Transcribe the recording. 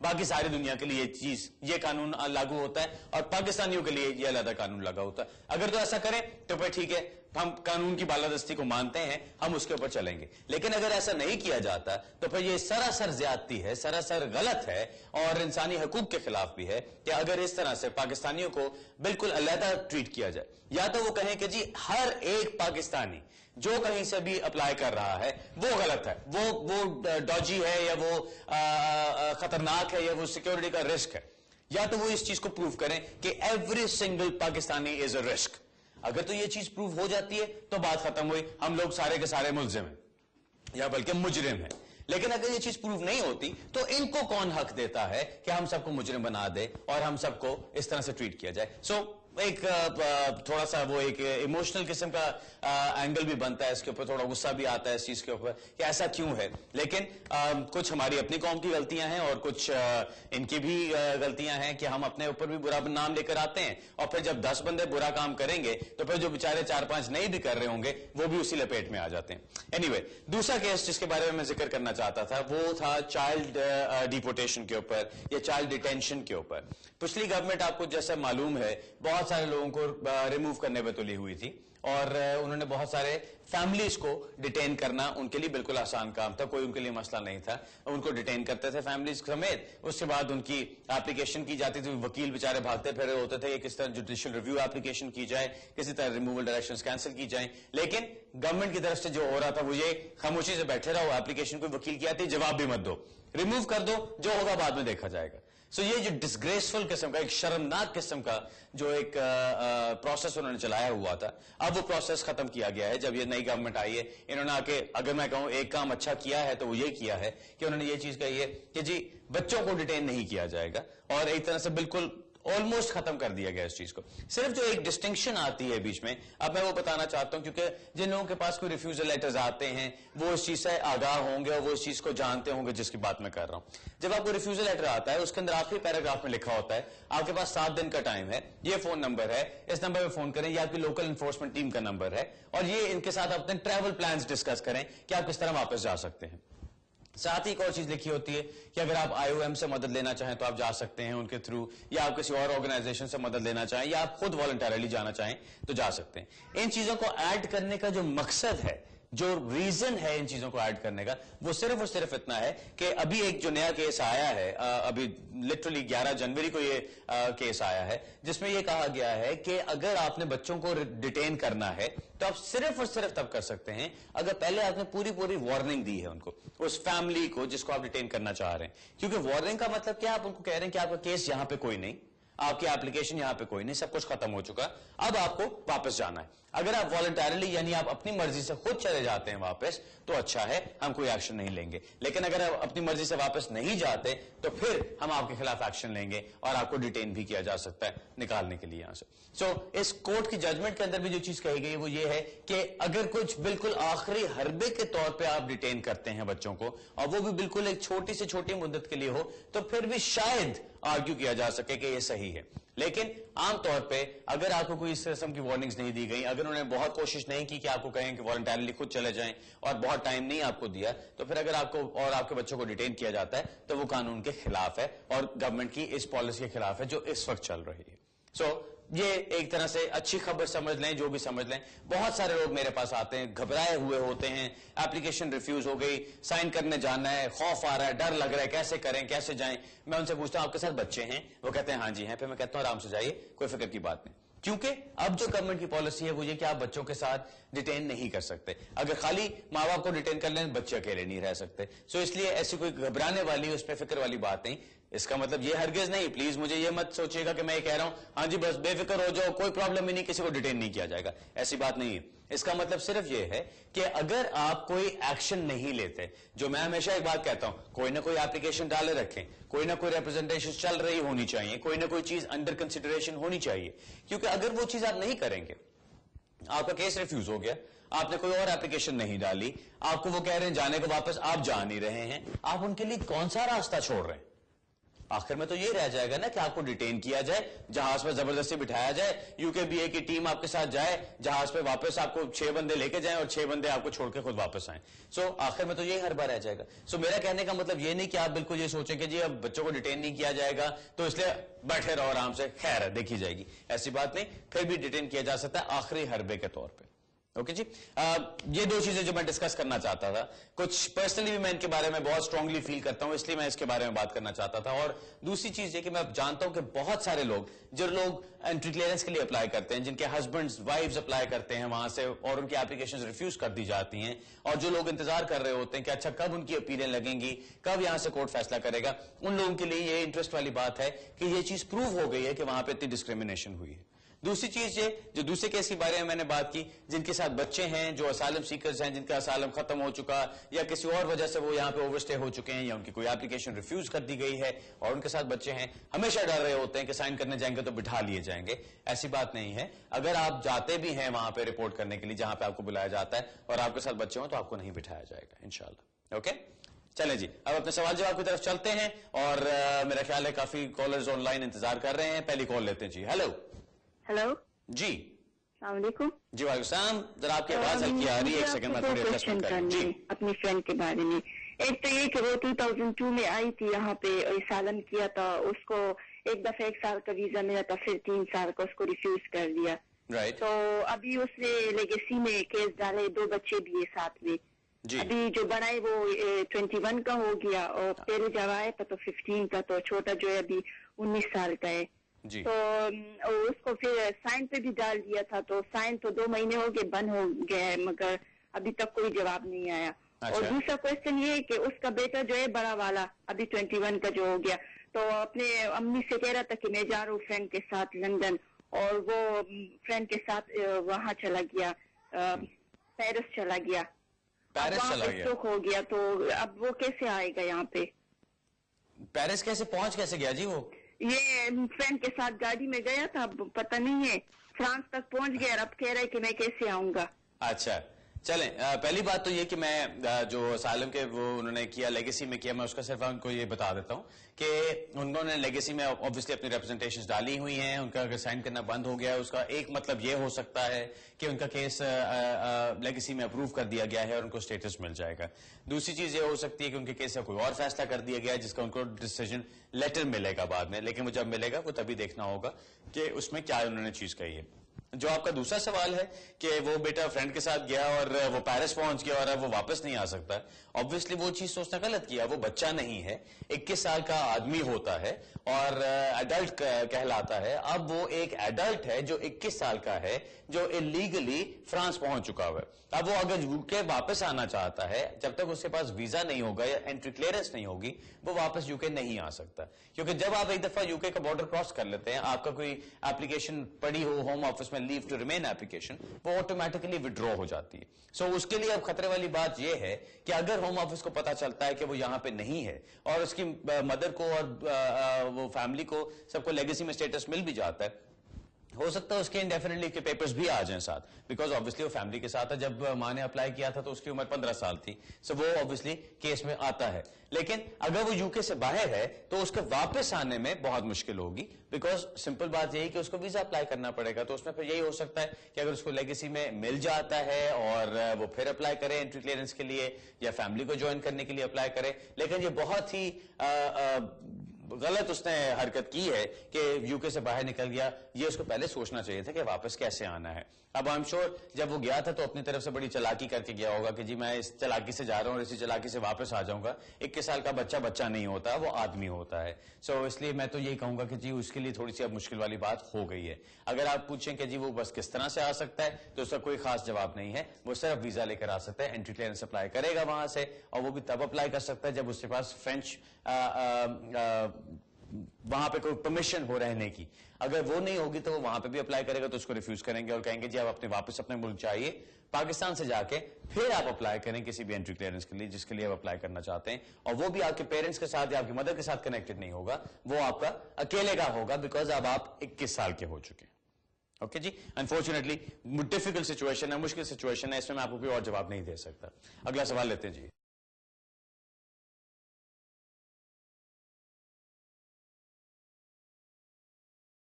باقی ساری دنیا کے لیے یہ قانون لاگو ہوتا ہے اور پاکستانیوں کے لیے یہ علیحدہ قانون لگا ہوتا ہے. اگر تو ایسا کریں تو پھر ٹھیک ہے, ہم قانون کی بالادستی کو مانتے ہیں, ہم اس کے اوپر چلیں گے. لیکن اگر ایسا نہیں کیا جاتا تو پھر یہ سراسر زیادتی ہے, سراسر غلط ہے اور انسانی حقوق کے خلاف بھی ہے کہ اگر اس طرح سے پاکستانیوں کو بالکل علیحدہ ٹریٹ کیا جائے. یا تو وہ کہیں کہ جی ہر ایک پاکستانی جو کہیں سے بھی اپلائی کر رہا ہے وہ غلط ہے, وہ ڈوجی ہے یا وہ خطرناک ہے یا وہ سیکیورٹی کا رسک ہے, یا تو وہ اس چیز کو پروف کریں کہ every single Pakistani is a risk. اگر تو یہ چیز پروف ہو جاتی ہے تو بات ختم ہوئی, ہم لوگ سارے کے سارے ملزم ہیں یا بلکہ مجرم ہیں. لیکن اگر یہ چیز پروف نہیں ہوتی تو ان کو کون حق دیتا ہے کہ ہم سب کو مجرم بنا دے اور ہم سب کو اس طرح سے ٹریٹ کیا جائے. سو ایک تھوڑا سا وہ ایک ایموشنل قسم کا اینگل بھی بنتا ہے اس کے اوپر, تھوڑا غصہ بھی آتا ہے اس چیز کے اوپر کہ ایسا کیوں ہے. لیکن کچھ ہماری اپنی قوم کی غلطیاں ہیں اور کچھ ان کی بھی غلطیاں ہیں کہ ہم اپنے اوپر بھی برا نام لے کر آتے ہیں, اور پھر جب 10 بندے برا کام کریں گے تو پھر جو بیچارے 4-5 نہیں بھی کر رہے ہوں گے وہ بھی اسی لپیٹ میں آ جاتے ہیں. اینی دوسرا کیس جس کے بارے میں ذکر کرنا چاہتا تھا وہ تھا چائلڈ ڈیپورٹیشن کے اوپر یا چائلڈ ڈیٹینشن کے اوپر. پچھلی گورنمنٹ آپ کو جیسا معلوم ہے بہت سارے لوگوں کو ریموو کرنے پہ تلی ہوئی تھی اور انہوں نے بہت سارے فیملیز کو ڈیٹین کرنا ان کے لیے بالکل آسان کام تھا, کوئی ان کے لیے مسئلہ نہیں تھا. ان کو ڈیٹین کرتے تھے فیملیز سمیت, اس کے بعد ان کی اپلیکیشن کی جاتی تھی, وکیل بیچارے بھاگتے پھرے ہوتے تھے کہ کس طرح جوڈیشل ریویو اپلیکیشن کی جائے, کسی طرح ریموول ڈائریکشنز کینسل کی جائیں. لیکن گورنمنٹ کی طرف سے جو ہو رہا تھا وہ یہ خاموشی سے بیٹھے رہو, اپلیکیشن کو وکیل کی آتی جواب بھی مت دو, ریموو کر دو, جو ہوگا بعد میں دیکھا جائے گا. سو یہ جو ڈسگریسفل قسم کا ایک شرمناک قسم کا جو ایک پروسیس انہوں نے چلایا ہوا تھا, اب وہ پروسیس ختم کیا گیا ہے. جب یہ نئی گورنمنٹ آئی ہے انہوں نے آ کے, اگر میں کہوں ایک کام اچھا کیا ہے تو وہ یہ کیا ہے کہ انہوں نے یہ چیز کہی ہے کہ جی بچوں کو ڈیٹین نہیں کیا جائے گا, اور ایک طرح سے بالکل آلموسٹ ختم کر دیا گیا اس چیز کو. صرف جو ایک ڈسٹنکشن آتی ہے بیچ میں, اب میں وہ بتانا چاہتا ہوں کیونکہ جن لوگوں کے پاس کوئی ریفیوزل لیٹرز آتے ہیں وہ اس چیز سے آگاہ ہوں گے اور وہ اس چیز کو جانتے ہوں گے جس کی بات میں کر رہا ہوں. جب آپ کو ریفیوزل لیٹر آتا ہے اس کے اندر آخری پیراگراف میں لکھا ہوتا ہے آپ کے پاس 7 دن کا ٹائم ہے, یہ فون نمبر ہے, اس نمبر پہ فون کریں, یہ آپ کی لوکل انفورسمنٹ ٹیم کا نمبر ہے, اور یہ ان کے ساتھ اپنے ٹریول پلانز ڈسکس کریں کہ آپ کس طرح واپس جا سکتے ہیں. ساتھ ہی ایک اور چیز لکھی ہوتی ہے کہ اگر آپ IOM سے مدد لینا چاہیں تو آپ جا سکتے ہیں ان کے تھرو, یا آپ کسی اور آرگنائزیشن سے مدد لینا چاہیں یا آپ خود والنٹریلی جانا چاہیں تو جا سکتے ہیں. ان چیزوں کو ایڈ کرنے کا جو مقصد ہے, جو ریزن ہے ان چیزوں کو ایڈ کرنے کا, وہ صرف اور صرف اتنا ہے کہ ابھی ایک جو نیا کیس آیا ہے, ابھی لٹرلی 11 جنوری کو یہ کیس آیا ہے جس میں یہ کہا گیا ہے کہ اگر آپ نے بچوں کو ڈیٹین کرنا ہے تو آپ صرف اور صرف تب کر سکتے ہیں اگر پہلے آپ نے پوری وارننگ دی ہے ان کو, اس فیملی کو جس کو آپ ڈیٹین کرنا چاہ رہے ہیں. کیونکہ وارننگ کا مطلب کیا, آپ ان کو کہہ رہے ہیں کہ آپ کا کیس یہاں پہ کوئی نہیں, آپ کی اپلیکیشن یہاں پہ کوئی نہیں, سب کچھ ختم ہو چکا, اب آپ کو واپس جانا ہے. اگر آپ والنٹریلی یعنی آپ اپنی مرضی سے خود چلے جاتے ہیں واپس تو اچھا ہے, ہم کوئی ایکشن نہیں لیں گے. لیکن اگر آپ اپنی مرضی سے واپس نہیں جاتے تو پھر ہم آپ کے خلاف ایکشن لیں گے اور آپ کو ڈیٹین بھی کیا جا سکتا ہے نکالنے کے لیے یہاں سے. سو اس کورٹ کی ججمنٹ کے اندر بھی جو چیز کہی گئی وہ یہ ہے کہ اگر کچھ بالکل آخری حربے کے طور پہ آپ ڈیٹین کرتے ہیں بچوں کو, اور وہ بھی بالکل ایک چھوٹی سے چھوٹی مدت کے لیے ہو, تو پھر بھی شاید آرگیو کیا جا سکے کہ یہ صحیح ہے. لیکن عام طور پہ اگر آپ کو کوئی اس قسم کی وارننگز نہیں دی گئی, اگر انہوں نے بہت کوشش نہیں کی کہ آپ کو کہیں کہ والنٹریلی خود چلے جائیں اور بہت ٹائم نہیں آپ کو دیا, تو پھر اگر آپ کو اور آپ کے بچوں کو ڈیٹین کیا جاتا ہے تو وہ قانون کے خلاف ہے اور گورنمنٹ کی اس پالیسی کے خلاف ہے جو اس وقت چل رہی ہے. سو یہ ایک طرح سے اچھی خبر سمجھ لیں, جو بھی سمجھ لیں. بہت سارے لوگ میرے پاس آتے ہیں گھبرائے ہوئے ہوتے ہیں, اپلیکیشن ریفیوز ہو گئی, سائن کرنے جانا ہے, خوف آ رہا ہے, ڈر لگ رہا ہے, کیسے کریں, کیسے جائیں. میں ان سے پوچھتا ہوں آپ کے ساتھ بچے ہیں؟ وہ کہتے ہیں ہاں جی ہیں. پھر میں کہتا ہوں آرام سے جائیے, کوئی فکر کی بات نہیں, کیونکہ اب جو گورنمنٹ کی پالیسی ہے وہ یہ کہ آپ بچوں کے ساتھ ڈیٹین نہیں کر سکتے. اگر خالی ماں باپ کو ڈیٹین کر لیں بچے اکیلے نہیں رہ سکتے. سو اس لیے ایسی کوئی گھبرانے والی, اس پہ فکر والی بات نہیں. اس کا مطلب یہ ہرگز نہیں, پلیز مجھے یہ مت سوچیے گا کہ میں یہ کہہ رہا ہوں ہاں جی بس بے فکر ہو جاؤ, کوئی پرابلم ہی نہیں, کسی کو ڈیٹین نہیں کیا جائے گا, ایسی بات نہیں ہے. اس کا مطلب صرف یہ ہے کہ اگر آپ کوئی ایکشن نہیں لیتے, جو میں ہمیشہ ایک بات کہتا ہوں, کوئی نہ کوئی اپلیکیشن ڈالے رکھیں, کوئی نہ کوئی ریپرزنٹیشن چل رہی ہونی چاہیے, کوئی نہ کوئی چیز انڈر کنسیڈریشن ہونی چاہیے. کیونکہ اگر وہ چیز آپ نہیں کریں گے, آپ کا کیس ریفیوز ہو گیا, آپ نے کوئی اور اپلیکیشن نہیں ڈالی, آپ کو وہ کہہ رہے ہیں جانے کو واپس, آپ جا نہیں رہے ہیں, آپ ان کے لیے کون سا راستہ چھوڑ رہے ہیں؟ آخر میں تو یہ رہ جائے گا نا کہ آپ کو ڈیٹین کیا جائے, جہاز پہ زبردستی بٹھایا جائے, یو کے بی اے کی ٹیم آپ کے ساتھ جائے, جہاز پہ واپس آپ کو 6 بندے لے کے جائیں اور 6 بندے آپ کو چھوڑ کے خود واپس آئیں. سو آخر میں تو یہی حربہ رہ جائے گا. سو میرا کہنے کا مطلب یہ نہیں کہ آپ بالکل یہ سوچیں کہ جی اب بچوں کو ڈیٹین نہیں کیا جائے گا تو اس لیے بیٹھے رہو آرام سے, خیر ہے دیکھی جائے گی, ایسی بات نہیں. پھر بھی ڈیٹین کیا جا سکتا ہے آخری حربے کے طور پہ. اوکے جی, یہ 2 چیزیں جو میں ڈسکس کرنا چاہتا تھا. کچھ پرسنلی بھی میں ان کے بارے میں بہت اسٹرانگلی فیل کرتا ہوں, اس لیے میں اس کے بارے میں بات کرنا چاہتا تھا. اور دوسری چیز یہ کہ میں جانتا ہوں کہ بہت سارے لوگ, جو لوگ انٹری کلیئرنس کے لیے اپلائی کرتے ہیں, جن کے ہسبینڈز وائفز اپلائی کرتے ہیں وہاں سے اور ان کی اپلیکیشن ریفیوز کر دی جاتی ہیں, اور جو لوگ انتظار کر رہے ہوتے ہیں کہ اچھا کب ان کی اپیلیں لگیں گی, کب یہاں سے کورٹ فیصلہ کرے گا, ان لوگوں کے لیے یہ انٹرسٹ والی بات ہے کہ یہ چیز پروو ہو گئی ہے کہ وہاں پہ اتنی ڈسکریمنیشن ہوئی ہے. دوسری چیز یہ جو دوسرے کیس کے بارے میں نے بات کی, جن کے ساتھ بچے ہیں, جو اسائلم سیکرز ہیں, جن کا اسائلم ختم ہو چکا یا کسی اور وجہ سے وہ یہاں پہ اوور سٹے ہو چکے ہیں, یا ان کی کوئی اپلیکیشن ریفیوز کر دی گئی ہے اور ان کے ساتھ بچے ہیں, ہمیشہ ڈر رہے ہوتے ہیں کہ سائن کرنے جائیں گے تو بٹھا لیے جائیں گے. ایسی بات نہیں ہے. اگر آپ جاتے بھی ہیں وہاں پہ رپورٹ کرنے کے لیے جہاں پہ آپ کو بلایا جاتا ہے اور آپ کے ساتھ بچے ہوں تو آپ کو نہیں بٹھایا جائے گا انشاءاللہ. اوکے چلیں جی, اب اپنے سوال جواب کی طرف چلتے ہیں, اور میرا خیال ہے کافی کالرز آن لائن انتظار کر رہے ہیں. پہلی کال لیتے ہیں جی. ہیلو ہیلو جی. السلام علیکم. جی وعلیکم السلام. ذرا آپ کی آواز ہلکی آ رہی ہے, ایک سیکنڈ میں تھوڑی ایڈجسٹمنٹ کر لوں. جی اپنی فرینڈ کے بارے میں. ایک تو یہ کہ وہ 2002 میں آئی تھی یہاں پہ, اسائلم کیا تھا, اس کو ایک دفعہ 1 سال کا ویزا ملا تھا, پھر 3 سال کا اس کو ریفیوز کر دیا. رائٹ. تو ابھی اس نے لیگیسی میں کیس ڈالے, 2 بچے بھی ہے ساتھ میں. جی ابھی جو بڑا ہے وہ 21 کا ہو گیا, اور پہلے جب آیا تھا تو 15 کا, تو چھوٹا جو ہے ابھی 19 سال کا ہے. جی تو اس کو پھر سائن پہ بھی ڈال دیا تھا, تو سائن تو 2 مہینے ہو گئے بند ہو گیا ہے, مگر ابھی تک کوئی جواب نہیں آیا. اور دوسرا کوشچن یہ ہے کہ اس کا بیٹا جو ہے بڑا والا ابھی 21 کا جو ہو گیا, تو اپنے امی سے کہہ رہا تھا کہ میں جا رہا ہوں فرینڈ کے ساتھ لندن, اور وہ فرینڈ کے ساتھ وہاں چلا گیا, پیرس چلا گیا. پیرس چلا گیا, اسٹروک ہو گیا, تو اب وہ کیسے آئے گا یہاں پہ؟ پیرس کیسے پہنچ کیسے گیا جی؟ وہ یہ فرینڈ کے ساتھ گاڑی میں گیا تھا, پتہ نہیں ہے, فرانس تک پہنچ گیا, اب کہہ رہے کہ میں کیسے آؤں گا. اچھا چلیں, پہلی بات تو یہ کہ میں جو اسائلم کے وہ انہوں نے کیا لیگیسی میں کیا, میں اس کا صرف ان کو یہ بتا دیتا ہوں کہ انہوں نے لیگیسی میں obviously اپنی ریپرزنٹیشنز ڈالی ہوئی ہیں. ان کا اگر سائن کرنا بند ہو گیا ہے, اس کا ایک مطلب یہ ہو سکتا ہے کہ ان کا کیس لیگیسی میں اپروو کر دیا گیا ہے اور ان کو اسٹیٹس مل جائے گا. دوسری چیز یہ ہو سکتی ہے کہ ان کے کیس سے کوئی اور فیصلہ کر دیا گیا ہے جس کا ان کو ڈیسیجن لیٹر ملے گا بعد میں, لیکن وہ جب ملے گا وہ تبھی دیکھنا ہوگا کہ اس میں کیا انہوں نے چیز کہی ہے. جو آپ کا دوسرا سوال ہے کہ وہ بیٹا فرینڈ کے ساتھ گیا اور وہ پیرس پہنچ گیا اور اب وہ واپس نہیں آ سکتا, obviously وہ چیز سوچنا غلط کیا. وہ بچہ نہیں ہے, 21 سال کا آدمی ہوتا ہے اور ایڈلٹ کہلاتا ہے. اب وہ ایک ایڈلٹ ہے جو 21 سال کا ہے, جو اللیگلی فرانس پہنچ چکا ہوا ہے. اب وہ اگر یو کے واپس آنا چاہتا ہے, جب تک اس کے پاس ویزا نہیں ہوگا یا انٹری کلیئرنس نہیں ہوگی, وہ واپس یو کے نہیں آ سکتا. کیونکہ جب آپ ایک دفعہ یو کے کا بارڈر کراس کر لیتے ہیں, آپ کا کوئی اپلیکیشن پڑی ہو ہوم آفس میں, لیو ٹو ریمین اپلیکیشن, وہ آٹومیٹکلی وڈرا ہو جاتی ہے. سو اس کے لیے اب خطرے والی بات یہ ہے کہ اگر ہوم آفس کو پتا چلتا ہے کہ وہ یہاں پہ نہیں ہے اور اس کی مدر کو اور وہ فیملی کو سب کو لیگیسی میں اسٹیٹس مل بھی جاتا ہے, ہو سکتا ہے اس کے انڈیفینیٹلی کے پیپرز بھی آ جائیں ساتھ, بیکاز obviously وہ فیملی کے ساتھ ہے. جب ماں نے اپلائی کیا تھا تو اس کی عمر 15 سال تھی, سو وہ obviously کیس میں آتا ہے. لیکن اگر وہ یو کے سے باہر ہے تو اس کے واپس آنے میں بہت مشکل ہوگی, بیکاز سمپل بات یہی کہ اس کو ویزا اپلائی کرنا پڑے گا. تو اس میں پھر یہی ہو سکتا ہے کہ اگر اس کو لیگیسی میں مل جاتا ہے اور وہ پھر اپلائی کرے انٹری کلیئرنس کے لیے یا فیملی کو جوائن کرنے کے لیے اپلائی کرے. لیکن یہ بہت ہی غلط اس نے حرکت کی ہے کہ یو کے سے باہر نکل گیا. یہ اس کو پہلے سوچنا چاہیے تھا کہ واپس کیسے آنا ہے. اب آئی ایم شیور جب وہ گیا تھا تو اپنی طرف سے بڑی چلاکی کر کے گیا ہوگا کہ جی میں اس چلاکی سے جا رہا ہوں اور اسی چلاکی سے واپس آ جاؤں گا. 21 سال کا بچہ نہیں ہوتا, وہ آدمی ہوتا ہے. سو اس لیے میں تو یہی کہوں گا کہ جی اس کے لیے تھوڑی سی اب مشکل والی بات ہو گئی ہے. اگر آپ پوچھیں کہ جی وہ بس کس طرح سے آ سکتا ہے تو اس کا کوئی خاص جواب نہیں ہے. وہ صرف ویزا لے کر آ سکتا ہے, انٹری کلیئرنس اپلائی کرے گا وہاں سے, اور وہ بھی تب اپلائی کر سکتا ہے جب اس کے پاس فرینچ وہاں پہ کوئی پرمیشن ہو رہنے کی. اگر وہ نہیں ہوگی تو وہ وہاں پہ بھی اپلائی کرے گا تو اس کو ریفیوز کریں گے اور کہیں گے جی آپ واپس اپنے ملک چاہیے, پاکستان سے جا کے پھر آپ اپلائی کریں کسی بھی انٹری کلیئرنس کے لیے جس کے لیے آپ اپلائی کرنا چاہتے ہیں. اور وہ بھی آپ کے پیرنٹس کے ساتھ یا آپ کی مدر کے ساتھ کنیکٹڈ نہیں ہوگا, وہ آپ کا اکیلے کا ہوگا, بیکاز اب آپ 21 سال کے ہو چکے ہیں. اوکے جی, انفارچونیٹلی ڈیفیکلٹ سچویشن ہے, مشکل سچویشن ہے, اس میں میں آپ کو کوئی اور جواب نہیں دے سکتا. اگلا سوال لیتے ہیں جی.